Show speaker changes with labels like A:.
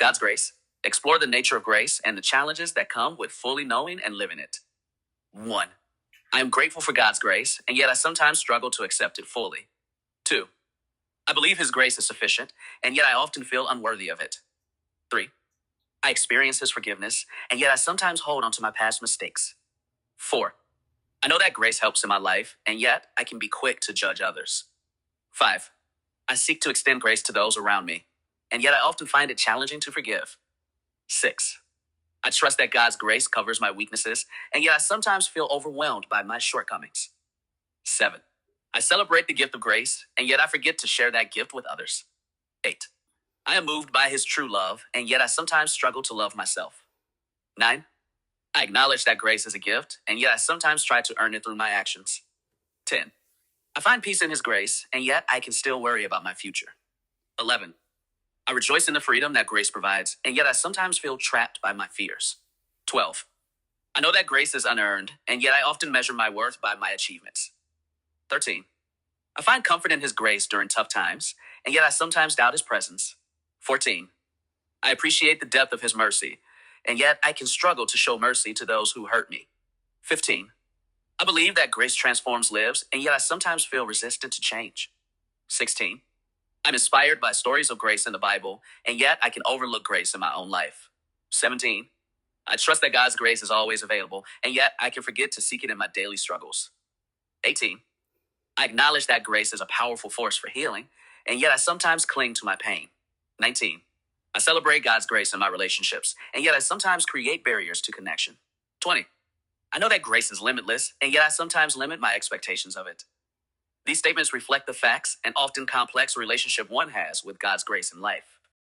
A: God's grace. Explore the nature of grace and the challenges that come with fully knowing and living it. 1. I am grateful for God's grace, and yet I sometimes struggle to accept it fully. 2. I believe His grace is sufficient, and yet I often feel unworthy of it. 3. I experience His forgiveness, and yet I sometimes hold on to my past mistakes. 4. I know that grace helps in my life, and yet I can be quick to judge others. 5. I seek to extend grace to those around me, and yet I often find it challenging to forgive. 6. I trust that God's grace covers my weaknesses, and yet I sometimes feel overwhelmed by my shortcomings. 7. I celebrate the gift of grace, and yet I forget to share that gift with others. 8. I am moved by His true love, and yet I sometimes struggle to love myself. 9. I acknowledge that grace is a gift, and yet I sometimes try to earn it through my actions. 10. I find peace in His grace, and yet I can still worry about my future. 11. I rejoice in the freedom that grace provides, and yet I sometimes feel trapped by my fears. 12. I know that grace is unearned, and yet I often measure my worth by my achievements. 13. I find comfort in His grace during tough times, and yet I sometimes doubt His presence. 14. I appreciate the depth of His mercy, and yet I can struggle to show mercy to those who hurt me. 15. I believe that grace transforms lives, and yet I sometimes feel resistant to change. 16. I'm inspired by stories of grace in the Bible, and yet I can overlook grace in my own life. 17. I trust that God's grace is always available, and yet I can forget to seek it in my daily struggles. 18. I acknowledge that grace is a powerful force for healing, and yet I sometimes cling to my pain. 19. I celebrate God's grace in my relationships, and yet I sometimes create barriers to connection. 20. I know that grace is limitless, and yet I sometimes limit my expectations of it. These statements reflect the facts and often complex relationship one has with God's grace in life.